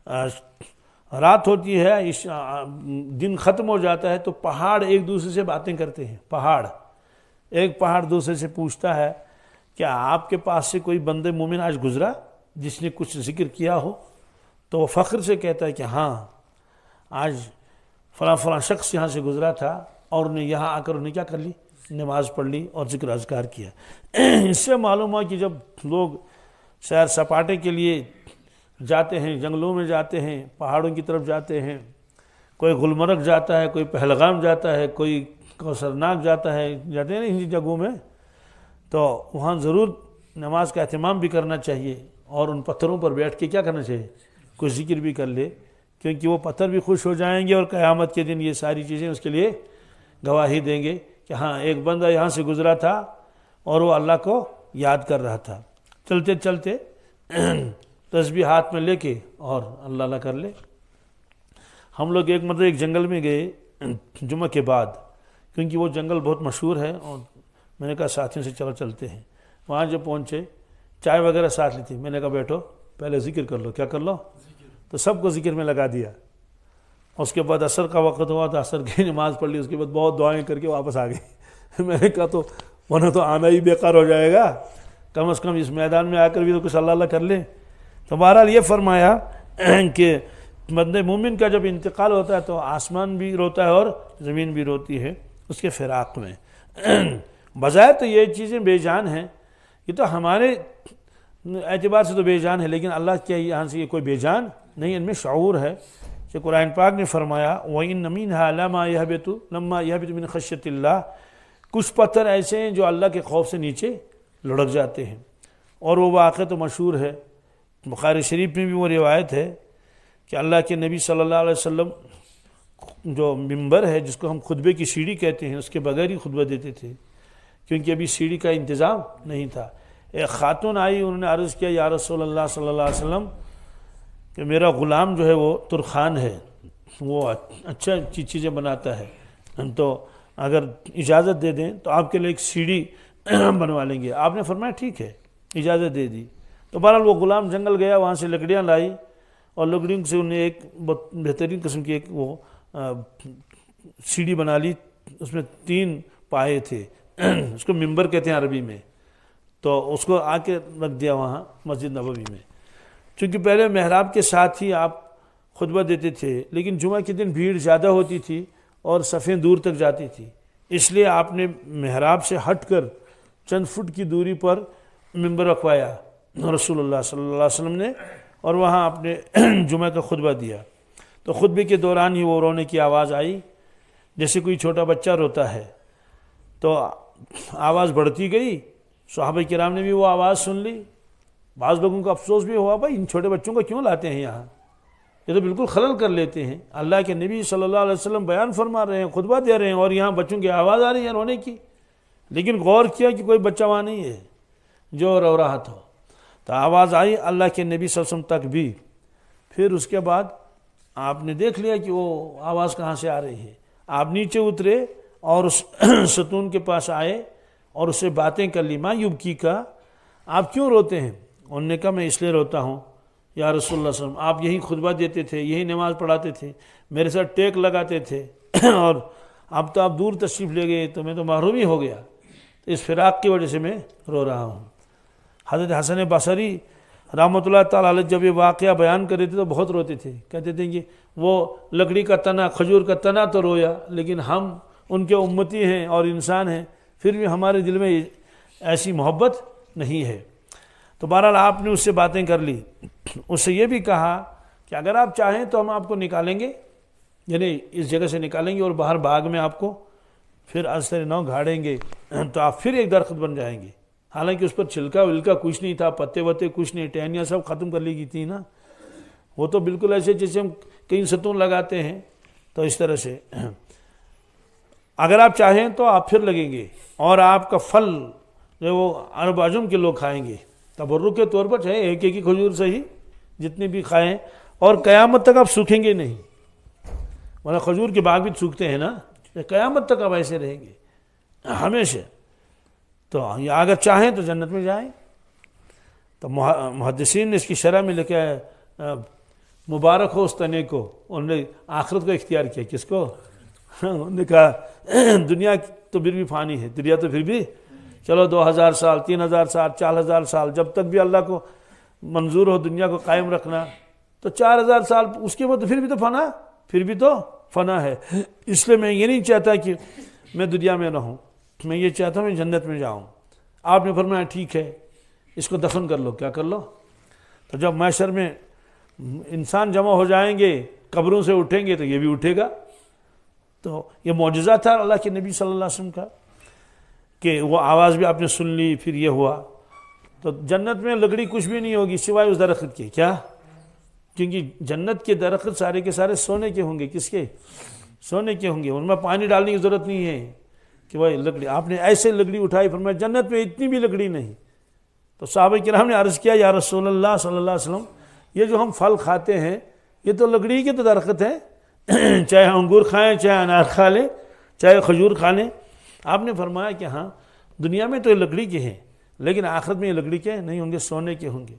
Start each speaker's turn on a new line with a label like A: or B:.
A: رات ہوتی ہے، دن ختم ہو جاتا ہے، تو پہاڑ ایک دوسرے سے باتیں کرتے ہیں. ایک پہاڑ دوسرے سے پوچھتا ہے کیا آپ کے پاس سے کوئی بندے مومن آج گزرا جس نے کچھ ذکر کیا ہو؟ تو وہ فخر سے کہتا ہے کہ ہاں، آج فلاں فلاں شخص یہاں سے گزرا تھا اور انہیں یہاں آ کر انہیں کیا کر لی، نماز پڑھ لی اور ذکر اذکار کیا. اس سے معلوم ہوا کہ جب لوگ سیر سپاٹے کے لیے جاتے ہیں، جنگلوں میں جاتے ہیں، پہاڑوں کی طرف جاتے ہیں، کوئی گلمرگ جاتا ہے، کوئی پہلگام جاتا ہے، کوئی کوثرناگ جاتے ہیں نا ان جگہوں میں، تو وہاں ضرور نماز کا اہتمام بھی کرنا چاہیے اور ان پتھروں پر بیٹھ کے کیا کرنا چاہیے، کچھ ذکر بھی کر لے، کیونکہ وہ پتھر بھی خوش ہو جائیں گے اور قیامت کے دن یہ ساری چیزیں اس کے لیے گواہی دیں گے کہ ہاں ایک بندہ یہاں سے گزرا تھا اور وہ اللہ کو یاد کر رہا تھا. چلتے چلتے تسبیح ہاتھ میں لے کے اور اللہ اللہ کر لے. ہم لوگ ایک مرتبہ ایک جنگل میں گئے جمعہ کے بعد، کیونکہ وہ جنگل بہت مشہور ہے، اور میں نے کہا ساتھیوں سے چلو چلتے ہیں. وہاں جب پہنچے چائے وغیرہ ساتھ لی تھی، میں نے کہا بیٹھو پہلے ذکر کر لو. کیا کر لو؟ تو سب کو ذکر میں لگا دیا. اس کے بعد عصر کا وقت ہوا تو عصر کی نماز پڑھ لی، اس کے بعد بہت دعائیں کر کے واپس آ گئے. میں نے کہا تو ورنہ تو آنا ہی بیکار ہو جائے گا، کم از کم اس میدان میں آ کر بھی تو کچھ اللہ اللہ کر لیں. تو بہرحال یہ فرمایا کہ بندے مومن کا جب انتقال ہوتا ہے تو آسمان بھی روتا ہے اور زمین بھی روتی ہے اس کے فراق میں. بظاہر تو یہ چیزیں بے جان ہیں، یہ تو ہمارے اعتبار سے تو بے جان ہے، لیکن اللہ کے یہاں سے یہ کوئی بے جان نہیں، ان میں شعور ہے. کہ قرآن پاک نے فرمایا وَإِنَّ مِنْهَا لَمَا يَهْبِطُ مِنْ خَشْيَةِ اللَّهِ، کچھ پتھر ایسے ہیں جو اللہ کے خوف سے نیچے لڑک جاتے ہیں. اور وہ واقعہ تو مشہور ہے، بخاری شریف میں بھی وہ روایت ہے کہ اللہ کے نبی صلی اللہ علیہ وسلم جو ممبر ہے جس کو ہم خطبے کی سیڑھی کہتے ہیں، اس کے بغیر ہی خطبہ دیتے تھے، کیونکہ ابھی سیڑھی کا انتظام نہیں تھا. ایک خاتون آئی، انہوں نے عرض کیا یا رسول اللہ صلی اللہ علیہ وسلم کہ میرا غلام جو ہے وہ ترخان ہے، وہ اچھا چیزیں بناتا ہے، تو اگر اجازت دے دیں تو آپ کے لیے ایک سیڑھی بنوا لیں گے. آپ نے فرمایا ٹھیک ہے، اجازت دے دی. تو بہرحال وہ غلام جنگل گیا، وہاں سے لکڑیاں لائی اور لکڑیوں سے انہیں ایک بہترین قسم کی ایک وہ سیڑھی بنا لی. اس میں 3 پائے تھے، اس کو ممبر کہتے ہیں عربی میں. تو اس کو آ کے رکھ دیا وہاں مسجد نبوی میں. چونکہ پہلے محراب کے ساتھ ہی آپ خطبہ دیتے تھے، لیکن جمعہ کے دن بھیڑ زیادہ ہوتی تھی اور صفیں دور تک جاتی تھی، اس لیے آپ نے محراب سے ہٹ کر چند فٹ کی دوری پر ممبر رکھوایا رسول اللہ صلی اللہ علیہ وسلم نے، اور وہاں آپ نے جمعہ کا خطبہ دیا. تو خطبے کے دوران ہی وہ رونے کی آواز آئی جیسے کوئی چھوٹا بچہ روتا ہے. تو آواز بڑھتی گئی، صحابہ کرام نے بھی وہ آواز سن لی. بعض لوگوں کو افسوس بھی ہوا بھائی ان چھوٹے بچوں کو کیوں لاتے ہیں یہاں، یہ تو بالکل خلل کر لیتے ہیں. اللہ کے نبی صلی اللہ علیہ وسلم بیان فرما رہے ہیں، خطبہ دے رہے ہیں، اور یہاں بچوں کی آواز آ رہی ہے رونے کی. لیکن غور کیا کہ کوئی بچہ وہاں نہیں ہے جو رو رہا تھا. تو آواز آئی اللہ کے نبی صلی اللہ علیہ وسلم تک بھی. پھر اس کے بعد آپ نے دیکھ لیا کہ وہ آواز کہاں سے آ رہی ہے. آپ نیچے اترے اور اس ستون کے پاس آئے اور اس سے باتیں کر لی. ما یبکی کا، آپ کیوں روتے ہیں؟ انہوں نے کہا میں اس لیے روتا ہوں یا رسول اللہ صلی اللہ علیہ وسلم، آپ یہی خطبہ دیتے تھے، یہی نماز پڑھاتے تھے، میرے ساتھ ٹیک لگاتے تھے، اور اب تو آپ دور تشریف لے گئے تو میں تو محروم ہی ہو گیا. تو اس فراق کی وجہ سے میں رو رہا ہوں. حضرت حسن بصری رحمۃ اللہ تعالیٰ علیہ جب یہ واقعہ بیان کر رہے تھے تو بہت روتے تھے. کہتے تھے کہ وہ لکڑی کا تنا، کھجور کا تنا تو رویا، لیکن ہم ان کے امتی ہیں اور انسان ہیں، پھر بھی ہمارے دل میں ایسی محبت نہیں ہے. تو بہرحال آپ نے اس سے باتیں کر لی. اس سے یہ بھی کہا کہ اگر آپ چاہیں تو ہم آپ کو نکالیں گے، یعنی اس جگہ سے نکالیں گے اور باہر باغ میں آپ کو پھر اثر نو گھاڑیں گے تو آپ پھر ایک درخت بن جائیں گے. حالانکہ اس پر چھلکا ولکا کچھ نہیں تھا، پتے وتے کچھ نہیں، ٹہنیاں سب ختم کر لی گئی تھی نا. وہ تو بالکل ایسے جیسے ہم کہیں ستون لگاتے ہیں تو اس طرح سے. اگر آپ چاہیں تو آپ پھر لگیں گے اور آپ کا پھل جو وہ عرب عجم کے لوگ کھائیں گے، تبرک کے طور پر چاہے ایک ایک ہی کھجور صحیح جتنے بھی کھائیں، اور قیامت تک آپ سوکھیں گے نہیں. ورنہ کھجور کے باغ بھی سوکھتے ہیں نا، قیامت تک آپ ایسے رہیں گے ہمیشہ. تو اگر چاہیں تو جنت میں جائیں. تو محدثین نے اس کی شرح میں لکھا ہے مبارک ہو اس تنے کو، انہوں نے آخرت کو اختیار کیا. کس کو؟ انہوں نے کہا دنیا تو پھر بھی فانی ہے، دنیا تو پھر بھی چلو 2000 سال 3000 سال 4000 سال جب تک بھی اللہ کو منظور ہو دنیا کو قائم رکھنا، تو 4000 سال اس کے بعد پھر بھی تو فنا ہے. اس لیے میں یہ نہیں چاہتا کہ میں دنیا میں رہوں، میں یہ چاہتا ہوں میں جنت میں جاؤں. آپ نے فرمایا ٹھیک ہے اس کو دفن کر لو. کیا کر لو؟ تو جب محشر میں انسان جمع ہو جائیں گے، قبروں سے اٹھیں گے تو یہ بھی اٹھے گا. تو یہ معجزہ تھا اللہ کے نبی صلی اللہ علیہ وسلم کا کہ وہ آواز بھی آپ نے سن لی، پھر یہ ہوا. تو جنت میں لکڑی کچھ بھی نہیں ہوگی سوائے اس درخت کے. کیا؟ کیونکہ جنت کے درخت سارے کے سارے سونے کے ہوں گے. کس کے؟ سونے کے ہوں گے. ان میں پانی ڈالنے کی ضرورت نہیں ہے کہ وہ لکڑی. آپ نے ایسے لکڑی اٹھائی، فرمایا جنت میں اتنی بھی لکڑی نہیں. تو صحابہ کرام نے عرض کیا یا رسول اللہ صلی اللہ علیہ وسلم، یہ جو ہم پھل کھاتے ہیں یہ تو لکڑی کے تو درخت ہیں، چاہے انگور کھائیں، چاہے انار کھا لیں، چاہے کھجور کھا لیں. آپ نے فرمایا کہ ہاں دنیا میں تو یہ لکڑی کے ہیں، لیکن آخرت میں یہ لکڑی کے نہیں ہوں گے، سونے کے ہوں گے.